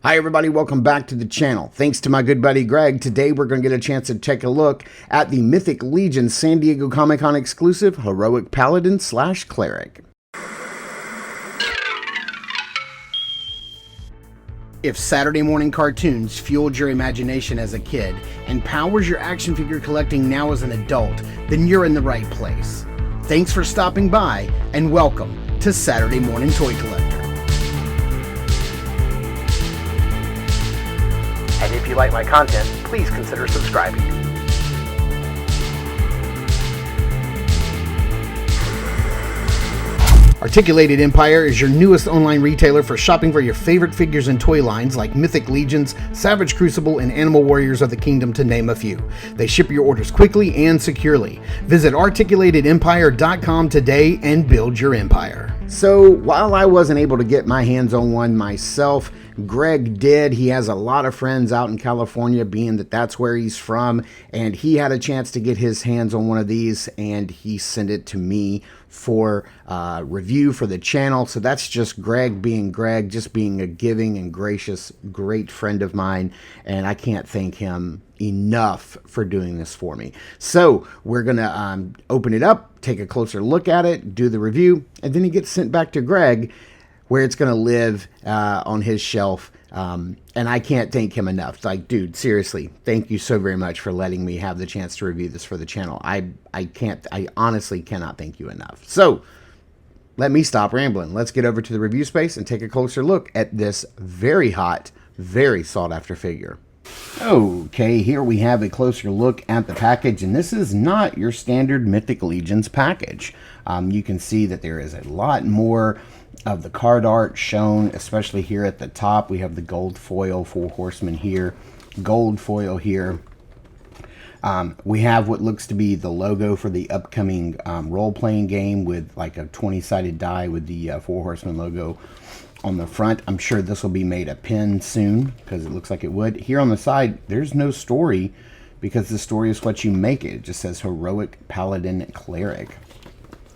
Hi everybody, welcome back to the channel. Thanks to my good buddy Greg, today we're going to get a chance to take a look at the Mythic Legion San Diego Comic-Con exclusive Heroic Paladin / Cleric. If Saturday morning cartoons fueled your imagination as a kid and powers your action figure collecting now as an adult, then you're in the right place. Thanks for stopping by and welcome to Saturday Morning Toy Collector. And if you like my content, please consider subscribing. Articulated Empire is your newest online retailer for shopping for your favorite figures and toy lines like Mythic Legions, Savage Crucible, and Animal Warriors of the Kingdom, to name a few. They ship your orders quickly and securely. Visit articulatedempire.com today and build your empire. So, while I wasn't able to get my hands on one myself, Greg did. He has a lot of friends out in California, being that that's where he's from, and he had a chance to get his hands on one of these, and he sent it to me for review for the channel. So that's just Greg being Greg, just being a giving and gracious, great friend of mine, and I can't thank him enough for doing this for me. So we're gonna open it up, take a closer look at it, do the review, and then it gets sent back to Greg, where it's going to live on his shelf. And I can't thank him enough. Like, dude, seriously, thank you so very much for letting me have the chance to review this for the channel. I honestly cannot thank you enough. So let me stop rambling. Let's get over to the review space and take a closer look at this very hot, very sought after figure. Okay, here we have a closer look at the package, and this is not your standard Mythic Legions package. You can see that there is a lot more of the card art shown, especially here at the top. We have the gold foil 4 horsemen here, gold foil here. We have what looks to be the logo for the upcoming role-playing game with like a 20-sided die with the 4 horsemen logo on the front. I'm sure this will be made a pin soon because it looks like it would. Here on the side, there's no story because the story is what you make it. It just says Heroic Paladin Cleric.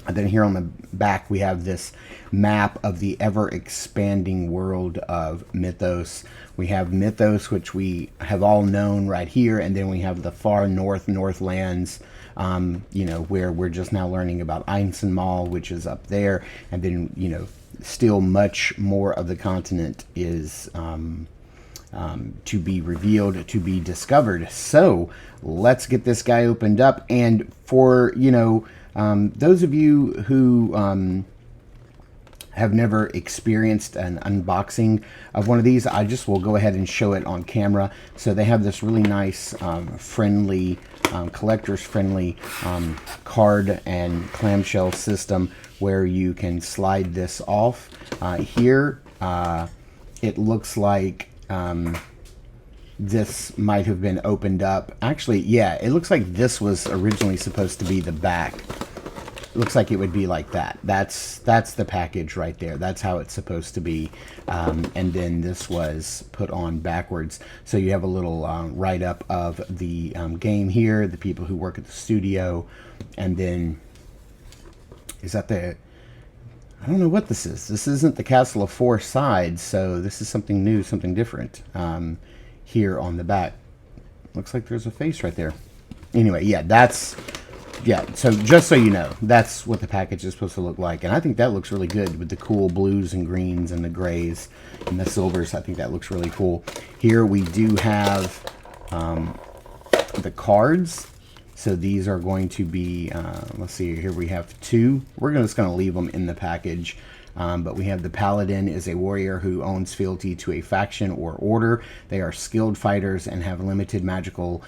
And then here on the back, we have this map of the ever-expanding world of Mythos. We have Mythos, which we have all known right here, and then we have the far northlands, you know, where we're just now learning about Einsenmal, which is up there, and then, you know, still much more of the continent is to be revealed, to be discovered. So let's get this guy opened up, and for, you know, those of you who have never experienced an unboxing of one of these, I just will go ahead and show it on camera. So they have this really nice, friendly, collectors-friendly card and clamshell system where you can slide this off. Here, it looks like this might have been opened up. Actually, yeah, it looks like this was originally supposed to be the back. It looks like it would be like that. That's the package right there. That's how it's supposed to be. And then this was put on backwards. So you have a little write-up of the game here, the people who work at the studio, and then is that the... I don't know what this is. This isn't the Castle of Four Sides, so this is something new, something different. Here on the back, looks like there's a face right there. Anyway, yeah, that's... Yeah, so just so you know, that's what the package is supposed to look like. And I think that looks really good with the cool blues and greens and the grays and the silvers. I think that looks really cool. Here we do have the cards. So these are going to be, let's see, here we have 2. We're just going to leave them in the package. But we have the Paladin is a warrior who owns fealty to a faction or order. They are skilled fighters and have limited magical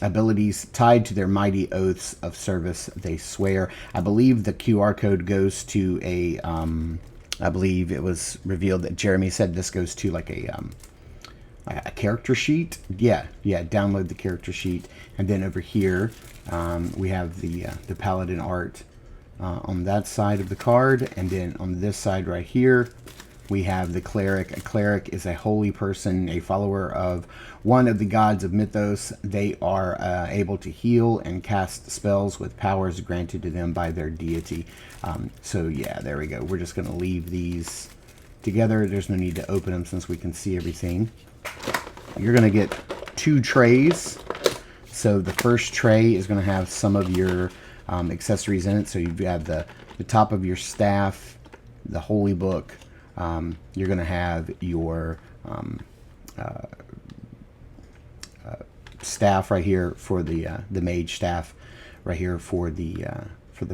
abilities tied to their mighty oaths of service they swear. I believe the QR code goes to a, I believe it was revealed that Jeremy said this goes to like a character sheet. Yeah, download the character sheet. And then over here, we have the Paladin art on that side of the card. And then on this side right here, we have the Cleric. A Cleric is a holy person, a follower of one of the gods of Mythos. They are able to heal and cast spells with powers granted to them by their deity. So yeah, there we go. We're just going to leave these together. There's no need to open them since we can see everything. You're going to get 2 trays. So the first tray is going to have some of your accessories in it. So you have the top of your staff, the holy book. You're going to have your staff right here for the mage staff, right here for the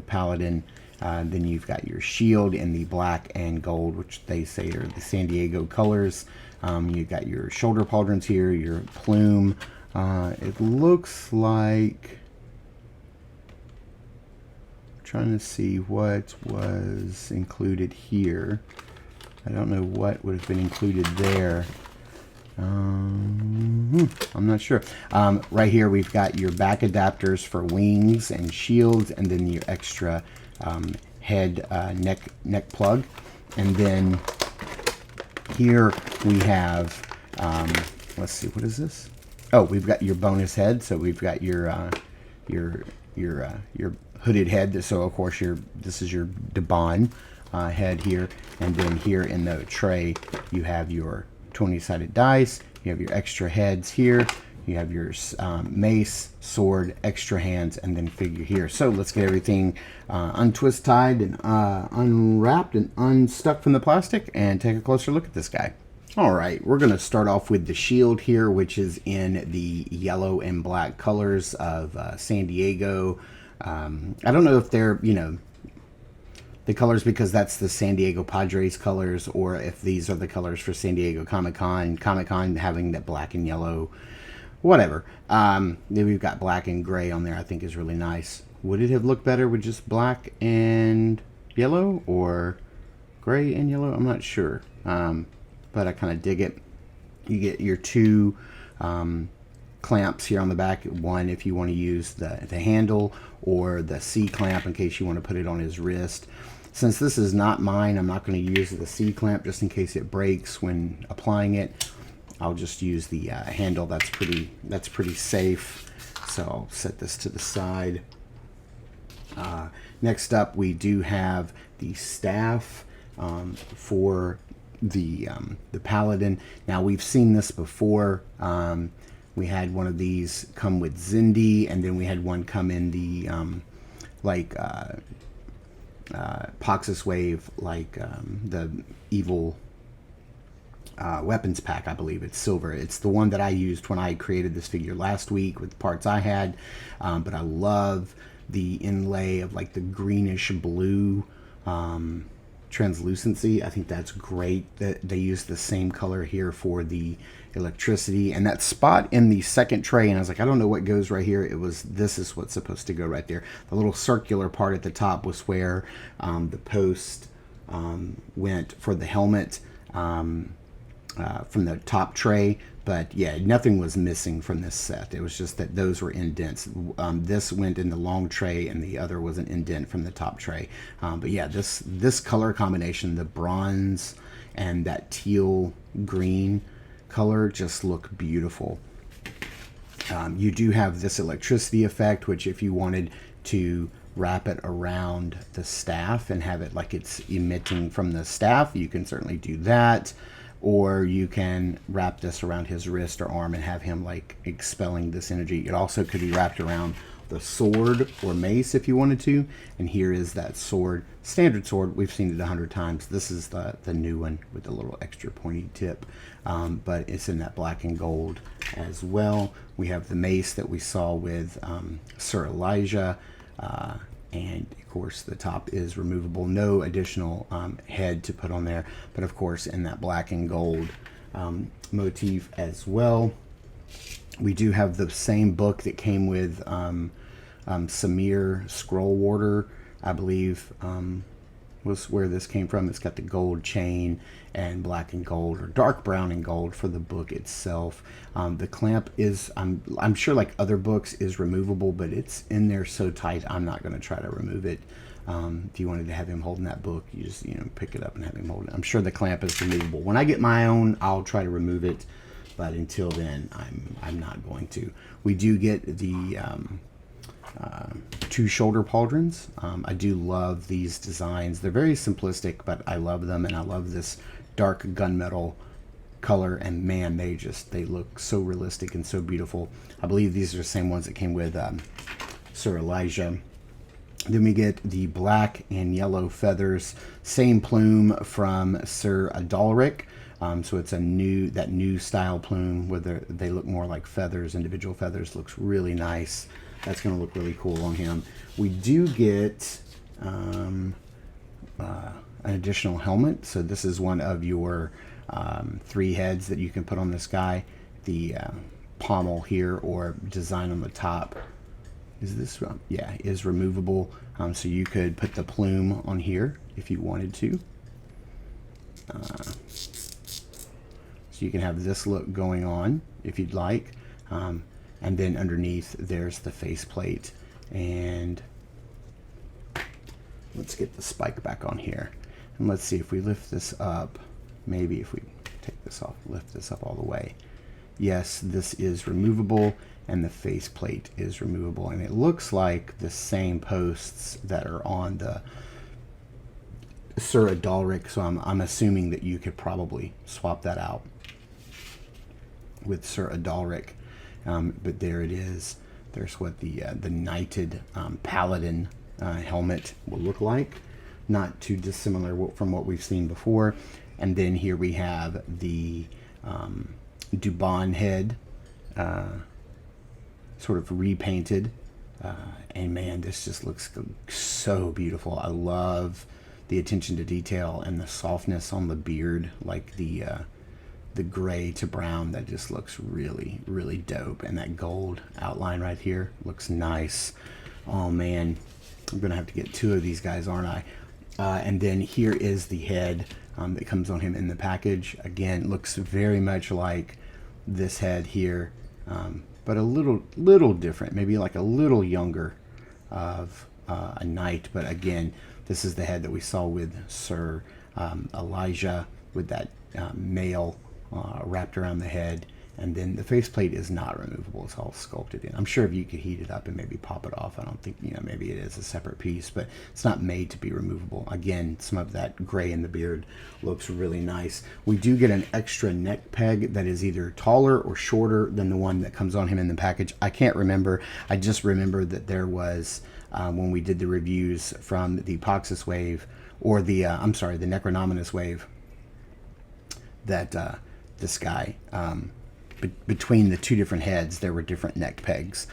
paladin. Then you've got your shield in the black and gold, which they say are the San Diego colors. You've got your shoulder pauldrons here, your plume. It looks like, I'm trying to see what was included here. I don't know what would have been included there. I'm not sure. Right here we've got your back adapters for wings and shields, and then your extra head neck plug. And then here we have, let's see, what is this? Oh, we've got your bonus head. So we've got your hooded head. So of course this is your Debon head here, and then here in the tray you have your 20-sided dice. You have your extra heads here. You have your mace, sword, extra hands, and then figure here. So let's get everything untwist tied and unwrapped and unstuck from the plastic and take a closer look at this guy. All right, we're going to start off with the shield here, which is in the yellow and black colors of San Diego. I don't know if they're, the colors because that's the San Diego Padres colors, or if these are the colors for San Diego Comic-Con. Comic-Con having that black and yellow, whatever. Then we've got black and gray on there, I think is really nice. Would it have looked better with just black and yellow or gray and yellow? I'm not sure. But I kind of dig it. You get your 2 clamps here on the back. One if you want to use the handle, or the C clamp in case you want to put it on his wrist. Since this is not mine, I'm not going to use the C clamp just in case it breaks when applying it. I'll just use the handle. That's pretty safe. So I'll set this to the side. Next up, we do have the staff for the Paladin. Now we've seen this before. We had one of these come with Zindi, and then we had one come in the Poxus Wave, the evil weapons pack. I believe it's silver. It's the one that I used when I created this figure last week with the parts I had. But I love the inlay of like the greenish blue translucency. I think that's great that they use the same color here for the electricity. And that spot in the second tray, and I was like, I don't know what goes right here. This is what's supposed to go right there. The little circular part at the top was where the post went for the helmet from the top tray. But yeah, nothing was missing from this set. It was just that those were indents. This went in the long tray, and the other was an indent from the top tray. But yeah, this color combination, the bronze and that teal green color, just look beautiful. You do have this electricity effect, which if you wanted to wrap it around the staff and have it like it's emitting from the staff, you can certainly do that. Or you can wrap this around his wrist or arm and have him like expelling this energy. It also could be wrapped around the sword or mace if you wanted to. And here is that sword, standard sword. We've seen it 100 times. This is the new one with the little extra pointy tip. But it's in that black and gold as well. We have the mace that we saw with Sir Elijah. And of course the top is removable, no additional head to put on there, but of course in that black and gold motif as well. We do have the same book that came with Samir Scroll Warder, I believe was where this came from. It's got the gold chain and black and gold, or dark brown and gold for the book itself. The clamp is, I'm sure like other books, is removable, but it's in there so tight I'm not going to try to remove it. If you wanted to have him holding that book, you just pick it up and have him hold it. I'm sure the clamp is removable. When I get my own, I'll try to remove it, but until then I'm not going to. We do get the 2 shoulder pauldrons. I do love these designs. They're very simplistic, but I love them, and I love this dark gunmetal color, and man, they look so realistic and so beautiful. I believe these are the same ones that came with Sir Elijah. Then we get the black and yellow feathers, same plume from Sir Adalric. So it's that new style plume where they look more like feathers, individual feathers. Looks really nice. That's going to look really cool on him. We do get an additional helmet. So this is one of your 3 heads that you can put on this guy. The pommel here, or design on the top, is this yeah, is removable. So you could put the plume on here if you wanted to. So you can have this look going on if you'd like. And then underneath there's the faceplate. And let's get the spike back on here. And let's see if we lift this up. Maybe if we take this off, lift this up all the way. Yes, this is removable, and the faceplate is removable. And it looks like the same posts that are on the Sir Adalric, so I'm assuming that you could probably swap that out with Sir Adalric. But there it is. There's what the knighted Paladin helmet will look like. Not too dissimilar from what we've seen before. And then here we have the Dubon head, sort of repainted. And man, this just looks so beautiful. I love the attention to detail and the softness on the beard, like the gray to brown. That just looks really, really dope. And that gold outline right here looks nice. Oh man, I'm gonna have to get 2 of these guys, aren't I? And then here is the head that comes on him in the package. Again, looks very much like this head here, but a little different, maybe like a little younger of a knight. But again, this is the head that we saw with Sir Elijah, with that mail wrapped around the head. And then the faceplate is not removable. It's all sculpted in. I'm sure if you could heat it up and maybe pop it off, I don't think, maybe it is a separate piece, but it's not made to be removable. Again, some of that gray in the beard looks really nice. We do get an extra neck peg that is either taller or shorter than the one that comes on him in the package. I can't remember. I just remember that there was, when we did the reviews from the Epoxus wave, or the, I'm sorry, the Necronominus wave, that this guy, between the 2 different heads, there were different neck pegs.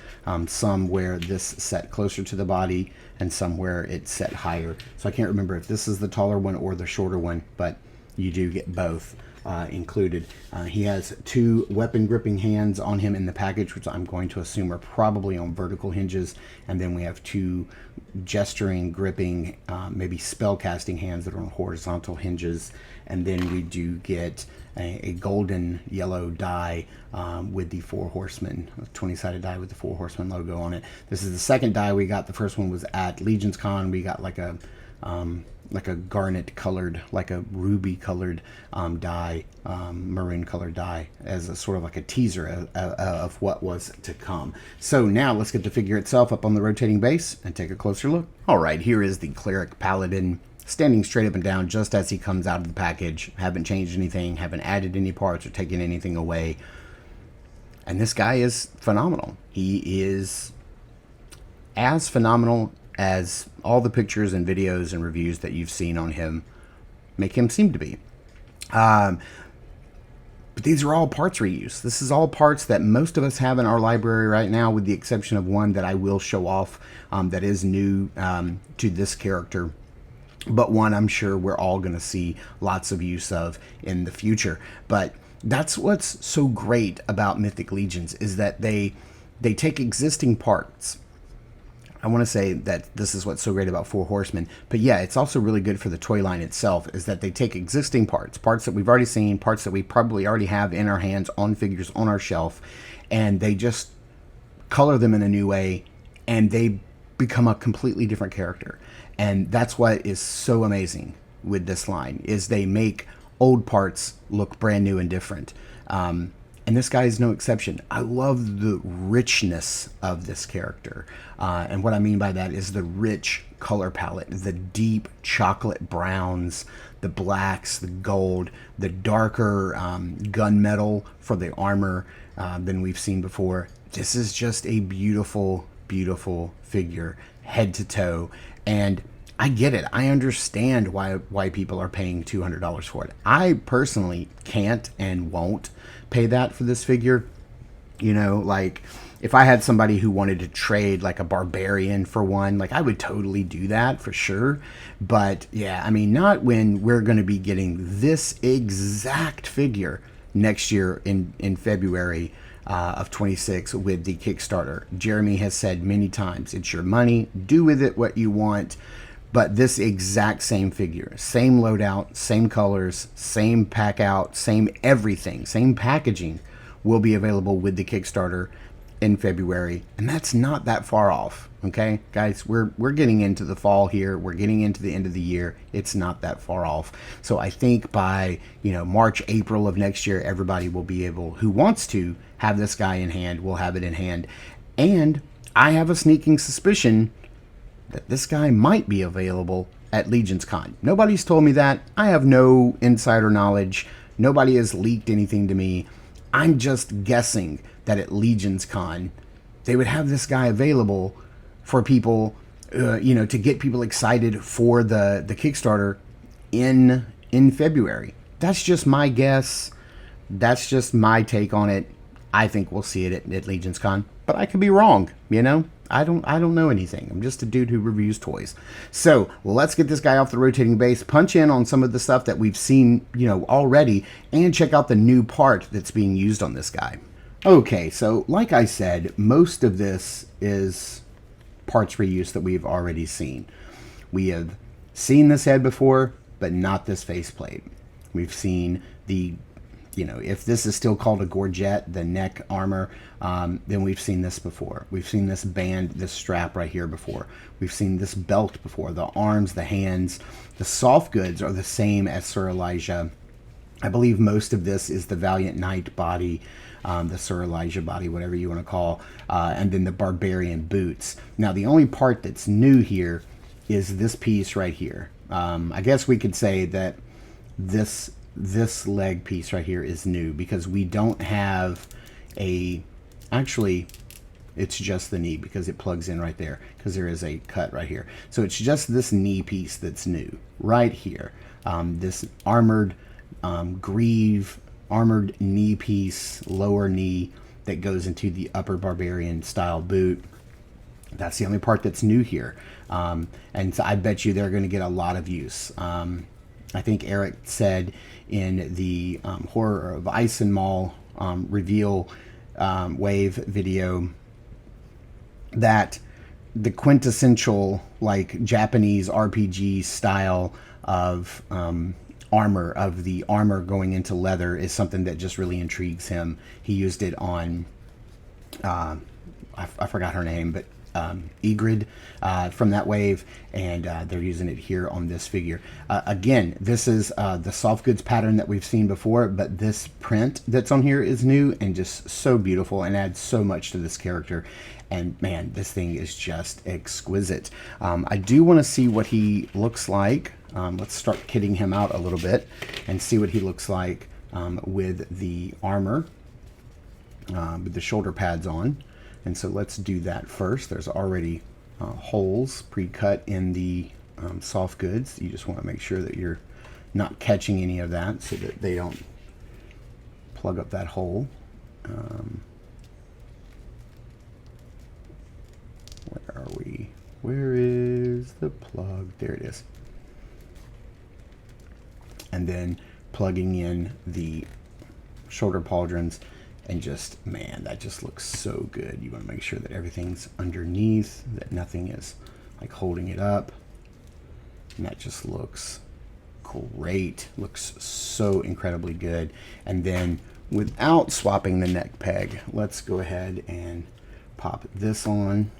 Some where this set closer to the body, and some where it set higher. So I can't remember if this is the taller one or the shorter one, but you do get both included. He has 2 weapon gripping hands on him in the package, which I'm going to assume are probably on vertical hinges. And then we have 2 gesturing, gripping, maybe spell casting hands that are on horizontal hinges. And then we do get a golden yellow die with the 4 horsemen, a 20-sided die with the 4 horsemen logo on it. This is the second die we got. The first one was at Legion's Con. We got like a garnet colored, like a ruby colored die, maroon colored die, as a sort of like a teaser of what was to come. So now let's get the figure itself up on the rotating base and take a closer look. All right, here is the Cleric Paladin, standing straight up and down just as he comes out of the package. Haven't changed anything, haven't added any parts or taken anything away. And this guy is phenomenal. He is as phenomenal as all the pictures and videos and reviews that you've seen on him make him seem to be. But these are all parts reuse. This is all parts that most of us have in our library right now, with the exception of one that I will show off that is new to this character. But one I'm sure we're all going to see lots of use of in the future. But that's what's so great about Mythic Legions, is that they take existing parts. I want to say that this is what's so great about 4 Horsemen, but yeah, it's also really good for the toy line itself, is that they take existing parts that we've already seen, parts that we probably already have in our hands on figures on our shelf, and they just color them in a new way, and they become a completely different character. And that's what is so amazing with this line, is they make old parts look brand new and different. And this guy is no exception. I love the richness of this character. And what I mean by that is the rich color palette, the deep chocolate browns, the blacks, the gold, the darker gunmetal for the armor than we've seen before. This is just a beautiful, beautiful figure, head to toe. And I get it. I understand why people are paying $200 for it. I personally can't and won't pay that for this figure. You know, like if I had somebody who wanted to trade like a barbarian for one, like I would totally do that for sure. But yeah, I mean, not when we're going to be getting this exact figure next year in February of 26 with the Kickstarter. Jeremy has said many times, it's your money, do with it what you want. But this exact same figure, same loadout, same colors, same pack out, same everything, same packaging will be available with the Kickstarter in February. And that's not that far off. Okay, guys, we're getting into the fall here. We're getting into the end of the year. It's not that far off. So I think by, March, April of next year, everybody will be able, who wants to have this guy in hand, will have it in hand. And I have a sneaking suspicion that this guy might be available at Legion's Con. Nobody's told me that. I have no insider knowledge. Nobody has leaked anything to me. I'm just guessing that at Legion's Con, they would have this guy available for people, to get people excited for the Kickstarter in February. That's just my guess. That's just my take on it. I think we'll see it at Legion's Con, but I could be wrong, I don't know anything. I'm just a dude who reviews toys. So let's get this guy off the rotating base, punch in on some of the stuff that we've seen, already, and check out the new part that's being used on this guy. Okay, so like I said, most of this is parts reuse that we've already seen. We have seen this head before, but not this faceplate. We've seen the if this is still called a gorget, the neck armor, then we've seen this before. We've seen this band, this strap right here before. We've seen this belt before. The arms, the hands, the soft goods are the same as Sir Elijah. I believe most of this is the Valiant Knight body, the Sir Elijah body, whatever you want to call, and then the Barbarian boots. Now, the only part that's new here is this piece right here. I guess we could say that this leg piece right here is new because we don't have actually it's just the knee because it plugs in right there because there is a cut right here. So it's just this knee piece that's new right here. This armored greave, armored knee piece, lower knee that goes into the upper barbarian style boot. That's the only part that's new here. And so I bet you they're going to get a lot of use. I think Eric said in the Horror of Eisenmall reveal wave video that the quintessential like Japanese RPG style of armor, of the armor going into leather, is something that just really intrigues him. He used it on I forgot her name, but Ygritte from that wave, and they're using it here on this figure. Again, this is the soft goods pattern that we've seen before, but this print that's on here is new and just so beautiful and adds so much to this character. And man, this thing is just exquisite. I do want to see what he looks like. Let's start kitting him out a little bit and see what he looks like with the armor, with the shoulder pads on. And so let's do that first. There's already holes pre-cut in the soft goods. You just want to make sure that you're not catching any of that so that they don't plug up that hole. Where are we? Where is the plug? There it is. And then plugging in the shoulder pauldrons. And just, man, that just looks so good. You want to make sure that everything's underneath, that nothing is like holding it up. And that just looks great. Looks so incredibly good. And then without swapping the neck peg, let's go ahead and pop this on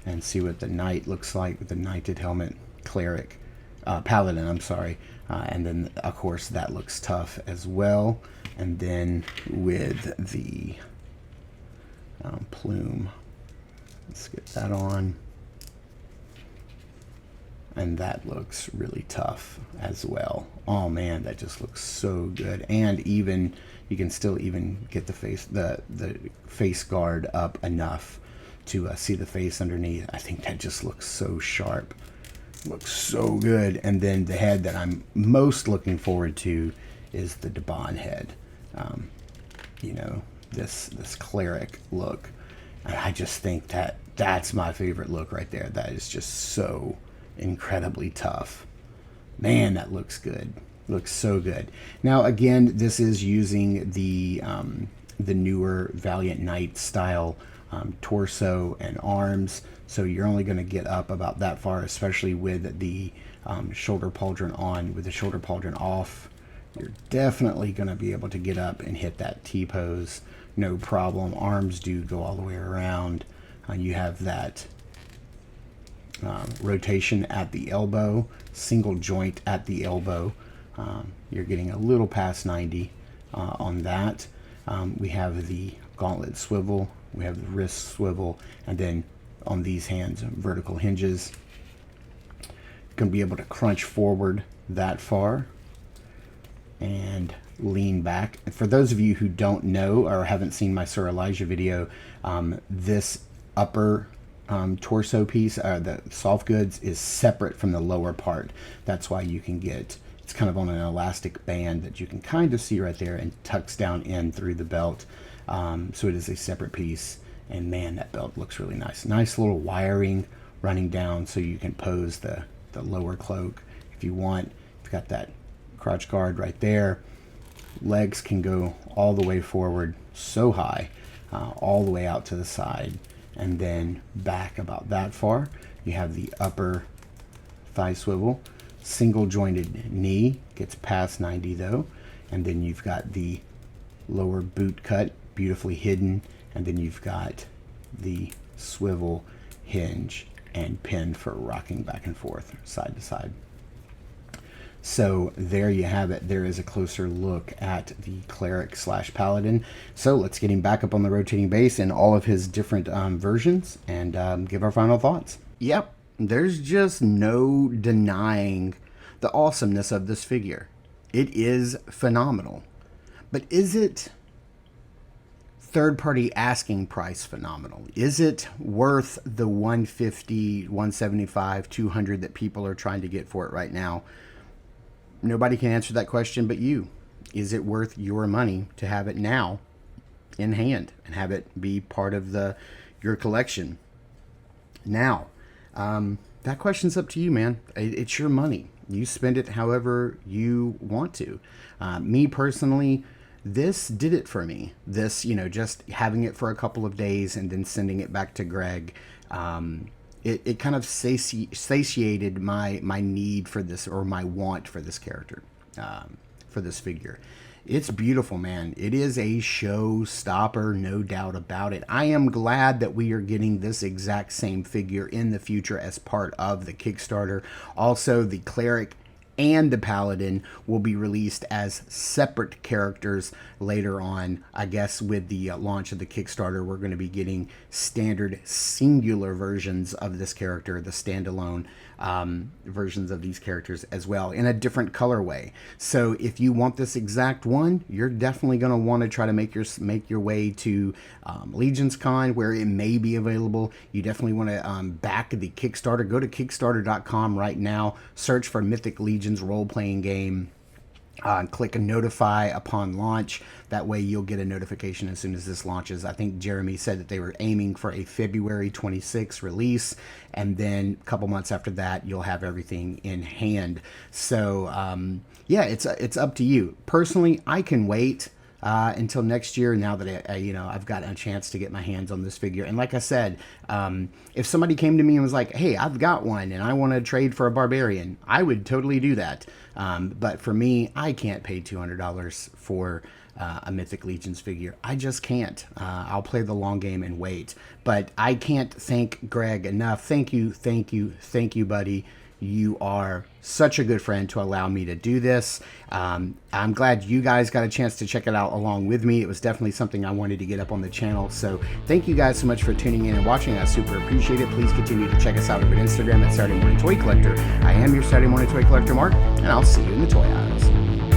and see what the knight looks like with the knighted helmet. Cleric, Paladin, I'm sorry. And then, of course, that looks tough as well. And then with the plume, let's get that on. And that looks really tough as well. Oh man, that just looks so good. And even you can still even get the face guard up enough to see the face underneath. I think that just looks so sharp. Looks so good. And then the head that I'm most looking forward to is the Debon head. You know, this cleric look. And I just think that that's my favorite look right there. That is just so incredibly tough. Man, that looks good. Looks so good. Now again, this is using the newer Valiant Knight style torso and arms, so you're only going to get up about that far, especially with the shoulder pauldron on. With the shoulder pauldron off, you're definitely going to be able to get up and hit that T-pose no problem. Arms do go all the way around. You have that rotation at the elbow, single joint at the elbow. You're getting a little past 90 on that. We have the gauntlet swivel, we have the wrist swivel, and then on these hands, vertical hinges. You're going to be able to crunch forward that far and lean back. And for those of you who don't know or haven't seen my Sir Elijah video, this upper torso piece, the soft goods, is separate from the lower part. That's why you can get, it's kind of on an elastic band that you can kind of see right there and tucks down in through the belt. So it is a separate piece, and man, that belt looks really nice. Nice little wiring running down so you can pose the lower cloak if you want. You've got that crotch guard right there. Legs can go all the way forward so high, all the way out to the side, and then back about that far. You have the upper thigh swivel, single jointed knee, gets past 90 though, and then you've got the lower boot cut, beautifully hidden, and then you've got the swivel hinge and pin for rocking back and forth, side to side. So there you have it. There is a closer look at the Cleric / Paladin. So let's get him back up on the rotating base in all of his different versions and give our final thoughts. Yep, there's just no denying the awesomeness of this figure. It is phenomenal. But is it third-party asking price phenomenal? Is it worth the $150, $175, $200 that people are trying to get for it right now? Nobody can answer that question but you. Is it worth your money to have it now in hand and have it be part of your collection? Now, that question's up to you, man. It's your money. You spend it however you want to. Me personally, this did it for me. This, just having it for a couple of days and then sending it back to Greg, it kind of satiated my need for this, or my want for this character, for this figure. It's beautiful, man. It is a showstopper, no doubt about it. I am glad that we are getting this exact same figure in the future as part of the Kickstarter. Also, the Cleric and the Paladin will be released as separate characters later on. I guess with the launch of the Kickstarter, we're going to be getting standard singular versions of this character, the standalone versions of these characters as well, in a different colorway. So if you want this exact one, you're definitely going to want to try to make your way to Legions Con, where it may be available. You definitely want to back the Kickstarter. Go to Kickstarter.com right now, search for Mythic Legions role-playing game. Click notify upon launch. That way you'll get a notification as soon as this launches. I think Jeremy said that they were aiming for a February 26th release, and then a couple months after that you'll have everything in hand. So yeah, it's up to you. Personally, I can wait until next year, now that I've gotten a chance to get my hands on this figure. And like I said, if somebody came to me and was like, hey, I've got one and I want to trade for a barbarian, I would totally do that. But for me, I can't pay $200 for a Mythic Legions figure. I just can't. I'll play the long game and wait. But I can't thank Greg enough. Thank you, buddy. You are such a good friend to allow me to do this. I'm glad you guys got a chance to check it out along with me. It was definitely something I wanted to get up on the channel. So thank you guys so much for tuning in and watching. I super appreciate it. Please continue to check us out over at Instagram at Saturday Morning Toy Collector. I am your Saturday Morning Toy Collector, Mark, and I'll see you in the toy aisles.